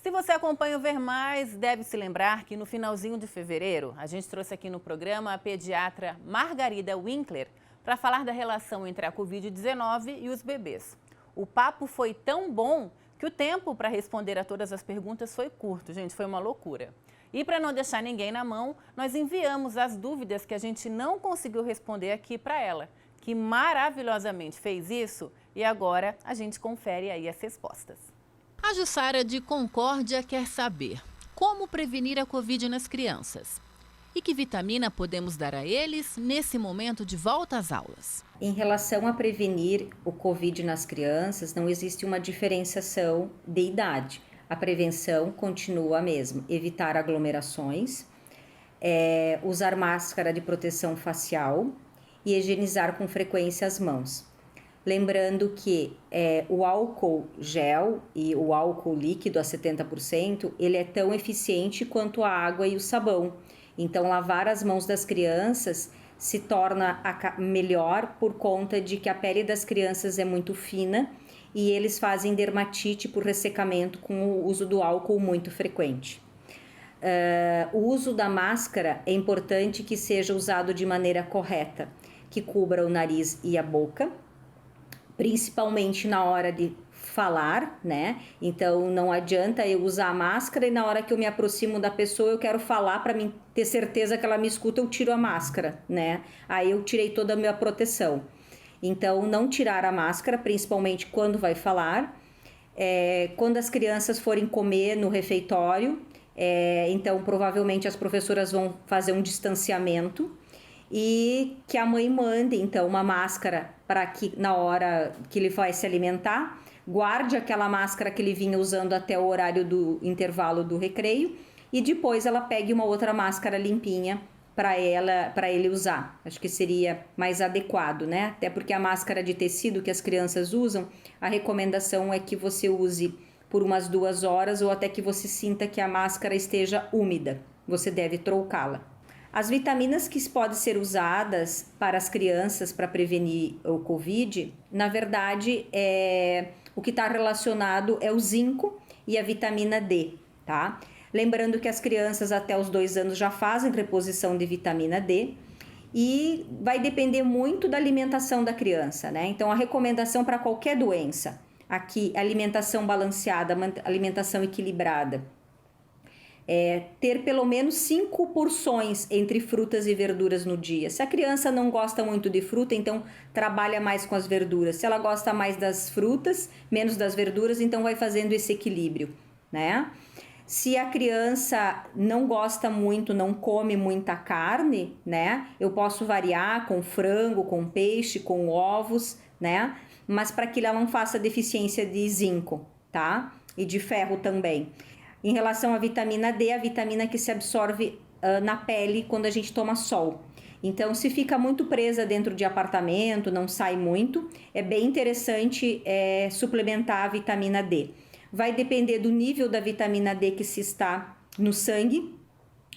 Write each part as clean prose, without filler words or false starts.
Se você acompanha o Ver Mais, deve se lembrar que no finalzinho de fevereiro, a gente trouxe aqui no programa a pediatra Margarida Winkler para falar da relação entre a Covid-19 e os bebês. O papo foi tão bom que o tempo para responder a todas as perguntas foi curto, gente, foi uma loucura. E para não deixar ninguém na mão, nós enviamos as dúvidas que a gente não conseguiu responder aqui para ela, que maravilhosamente fez isso, e agora a gente confere aí as respostas. A Jussara de Concórdia quer saber como prevenir a Covid nas crianças e que vitamina podemos dar a eles nesse momento de volta às aulas. Em relação a prevenir o Covid nas crianças, não existe uma diferenciação de idade. A prevenção continua a mesma: evitar aglomerações, usar máscara de proteção facial e higienizar com frequência as mãos. Lembrando que o álcool gel e o álcool líquido a 70%, ele é tão eficiente quanto a água e o sabão. Então, lavar as mãos das crianças se torna melhor por conta de que a pele das crianças é muito fina e eles fazem dermatite por ressecamento com o uso do álcool muito frequente. O uso da máscara é importante que seja usado de maneira correta, que cubra o nariz e a boca, principalmente na hora de falar, né? Então não adianta eu usar a máscara e na hora que eu me aproximo da pessoa eu quero falar para mim ter certeza que ela me escuta, eu tiro a máscara, né? Aí eu tirei toda a minha proteção. Então não tirar a máscara, principalmente quando vai falar. Quando as crianças forem comer no refeitório, então provavelmente as professoras vão fazer um distanciamento e que a mãe mande então uma máscara para que na hora que ele vai se alimentar, guarde aquela máscara que ele vinha usando até o horário do intervalo do recreio e depois ela pegue uma outra máscara limpinha para ele usar. Acho que seria mais adequado, né? Até porque a máscara de tecido que as crianças usam, a recomendação é que você use por umas 2 horas ou até que você sinta que a máscara esteja úmida. Você deve trocá-la. As vitaminas que podem ser usadas para as crianças para prevenir o Covid, na verdade, o que está relacionado é o zinco e a vitamina D, tá? Lembrando que as crianças até os 2 anos já fazem reposição de vitamina D e vai depender muito da alimentação da criança, né? Então, a recomendação para qualquer doença, aqui, alimentação balanceada, alimentação equilibrada, ter pelo menos 5 porções entre frutas e verduras no dia. Se a criança não gosta muito de fruta, então trabalha mais com as verduras. Se ela gosta mais das frutas, menos das verduras, então vai fazendo esse equilíbrio, né? Se a criança não gosta muito, não come muita carne, né? Eu posso variar com frango, com peixe, com ovos, né? Mas para que ela não faça deficiência de zinco, tá? E de ferro também. Em relação à vitamina D, a vitamina que se absorve na pele quando a gente toma sol. Então, se fica muito presa dentro de apartamento, não sai muito, é bem interessante suplementar a vitamina D. Vai depender do nível da vitamina D que se está no sangue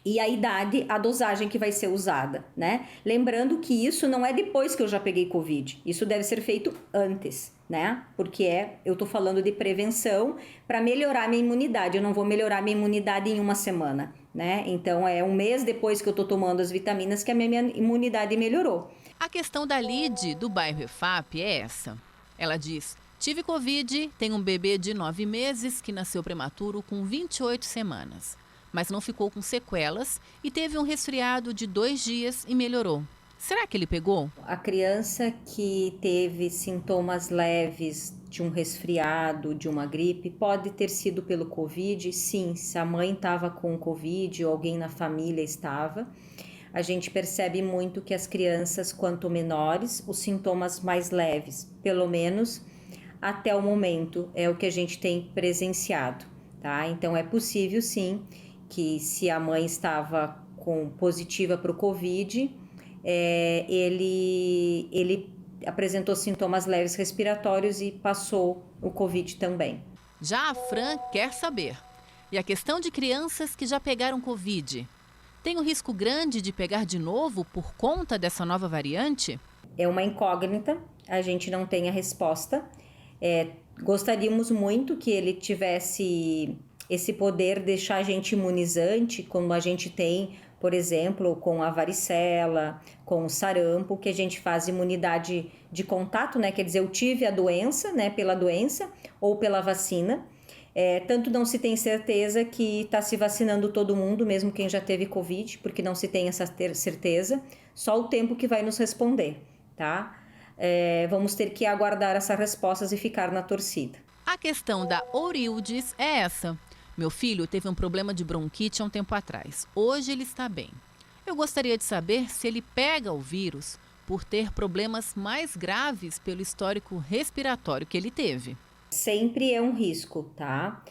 e a idade, a dosagem que vai ser usada, né? Lembrando que isso não é depois que eu já peguei Covid, isso deve ser feito antes, né? Porque eu tô falando de prevenção para melhorar minha imunidade, eu não vou melhorar minha imunidade em 1 semana, né? Então é 1 mês depois que eu tô tomando as vitaminas que a minha imunidade melhorou. A questão da Lide, do bairro EFAP, é essa. Ela diz: tive Covid, tenho um bebê de 9 meses que nasceu prematuro com 28 semanas. Mas não ficou com sequelas e teve um resfriado de 2 dias e melhorou. Será que ele pegou? A criança que teve sintomas leves de um resfriado, de uma gripe, pode ter sido pelo Covid, sim. Se a mãe estava com Covid ou alguém na família estava, a gente percebe muito que as crianças, quanto menores, os sintomas mais leves, pelo menos até o momento, é o que a gente tem presenciado, tá? Então é possível sim que se a mãe estava positiva para o Covid, ele apresentou sintomas leves respiratórios e passou o Covid também. Já a Fran quer saber. E a questão de crianças que já pegaram Covid? Tem um risco grande de pegar de novo por conta dessa nova variante? É uma incógnita, a gente não tem a resposta. Gostaríamos muito que ele tivesse esse poder deixar a gente imunizante, como a gente tem, por exemplo, com a varicela, com o sarampo, que a gente faz imunidade de contato, né? Quer dizer, eu tive a doença, né? Pela doença ou pela vacina. Tanto não se tem certeza que está se vacinando todo mundo, mesmo quem já teve Covid, porque não se tem essa certeza, só o tempo que vai nos responder, tá? Vamos ter que aguardar essas respostas e ficar na torcida. A questão da oríodes é essa. Meu filho teve um problema de bronquite há um tempo atrás. Hoje ele está bem. Eu gostaria de saber se ele pega o vírus por ter problemas mais graves pelo histórico respiratório que ele teve. Sempre é um risco, tá?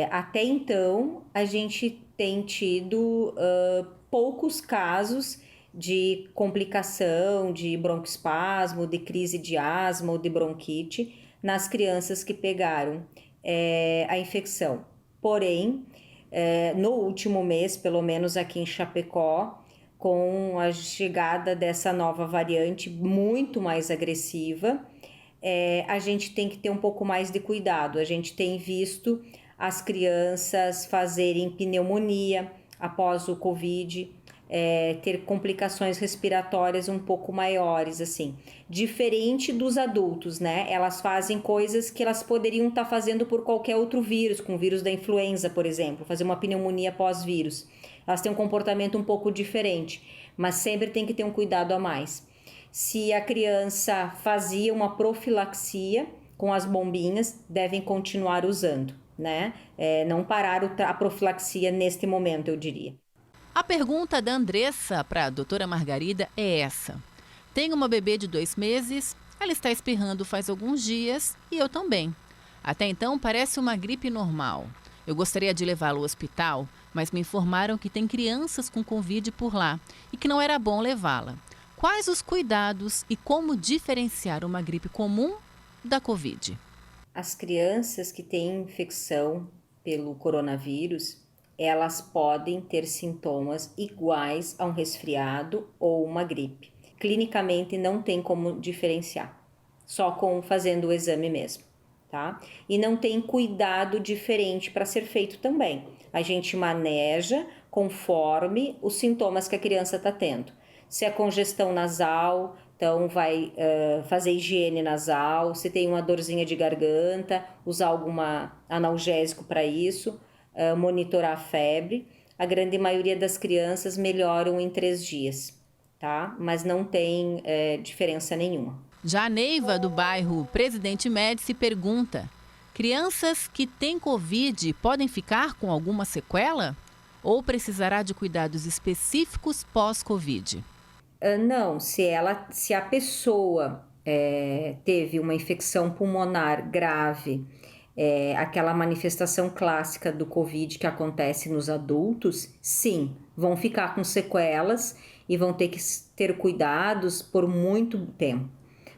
Até então, a gente tem tido poucos casos de complicação, de broncoespasmo, de crise de asma ou de bronquite nas crianças que pegaram a infecção. Porém, no último mês, pelo menos aqui em Chapecó, com a chegada dessa nova variante muito mais agressiva, a gente tem que ter um pouco mais de cuidado. A gente tem visto as crianças fazerem pneumonia após o Covid, ter complicações respiratórias um pouco maiores, assim. Diferente dos adultos, né? Elas fazem coisas que elas poderiam estar fazendo por qualquer outro vírus, com o vírus da influenza, por exemplo, fazer uma pneumonia pós-vírus. Elas têm um comportamento um pouco diferente, mas sempre tem que ter um cuidado a mais. Se a criança fazia uma profilaxia com as bombinhas, devem continuar usando, né? Não parar a profilaxia neste momento, eu diria. A pergunta da Andressa para a doutora Margarida é essa. Tenho uma bebê de 2 meses, ela está espirrando faz alguns dias e eu também. Até então parece uma gripe normal. Eu gostaria de levá-la ao hospital, mas me informaram que tem crianças com Covid por lá e que não era bom levá-la. Quais os cuidados e como diferenciar uma gripe comum da Covid? As crianças que têm infecção pelo coronavírus, elas podem ter sintomas iguais a um resfriado ou uma gripe. Clinicamente não tem como diferenciar, só fazendo o exame mesmo, tá? E não tem cuidado diferente para ser feito também. A gente maneja conforme os sintomas que a criança está tendo. Se é congestão nasal, então vai fazer higiene nasal. Se tem uma dorzinha de garganta, usar algum analgésico para isso, monitorar a febre. A grande maioria das crianças melhoram em 3 dias, tá? Mas não tem diferença nenhuma. Já a Neiva, do bairro Presidente Médici, pergunta: crianças que têm Covid podem ficar com alguma sequela? Ou precisará de cuidados específicos pós-Covid? Não, se a pessoa teve uma infecção pulmonar grave, aquela manifestação clássica do Covid que acontece nos adultos, sim, vão ficar com sequelas e vão ter que ter cuidados por muito tempo.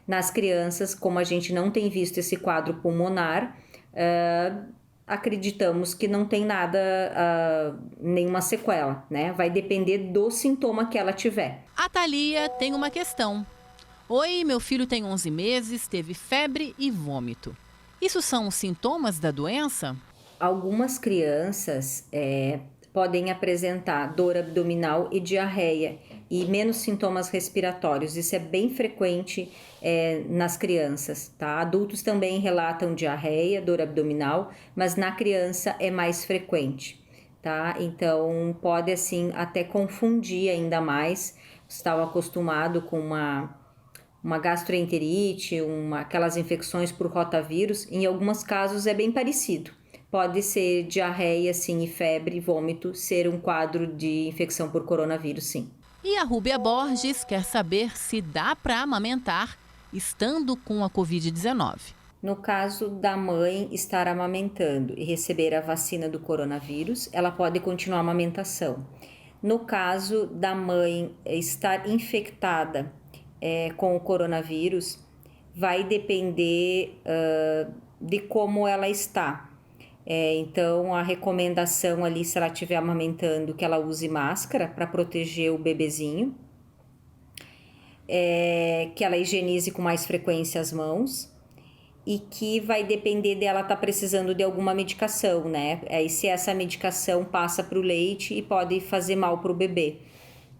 Nas crianças, como a gente não tem visto esse quadro pulmonar, acreditamos que não tem nada, nenhuma sequela, né? Vai depender do sintoma que ela tiver. A Thalia tem uma questão. Oi, meu filho tem 11 meses, teve febre e vômito. Isso são os sintomas da doença? Algumas crianças podem apresentar dor abdominal e diarreia e menos sintomas respiratórios. Isso é bem frequente nas crianças, tá? Adultos também relatam diarreia, dor abdominal, mas na criança é mais frequente, tá? Então pode assim até confundir ainda mais. Você estava acostumado com uma gastroenterite, aquelas infecções por rotavírus. Em alguns casos é bem parecido. Pode ser diarreia, sim, e febre, vômito, ser um quadro de infecção por coronavírus, sim. E a Rúbia Borges quer saber se dá para amamentar estando com a Covid-19. No caso da mãe estar amamentando e receber a vacina do coronavírus, ela pode continuar a amamentação. No caso da mãe estar infectada com o coronavírus, vai depender de como ela está. Então, a recomendação ali, se ela estiver amamentando, que ela use máscara para proteger o bebezinho, que ela higienize com mais frequência as mãos e que vai depender dela estar precisando de alguma medicação, né? Aí se essa medicação passa para o leite e pode fazer mal para o bebê.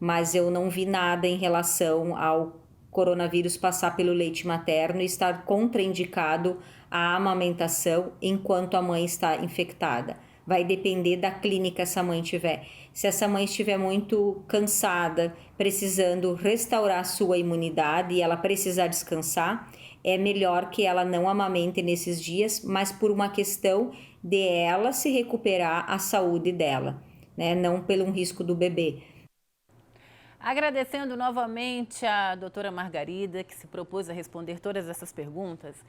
Mas eu não vi nada em relação ao coronavírus passar pelo leite materno e estar contraindicado a amamentação enquanto a mãe está infectada. Vai depender da clínica que essa mãe tiver. Se essa mãe estiver muito cansada, precisando restaurar sua imunidade e ela precisar descansar, é melhor que ela não amamente nesses dias, mas por uma questão de ela se recuperar a saúde dela, né? Não pelo um risco do bebê. Agradecendo novamente a doutora Margarida, que se propôs a responder todas essas perguntas.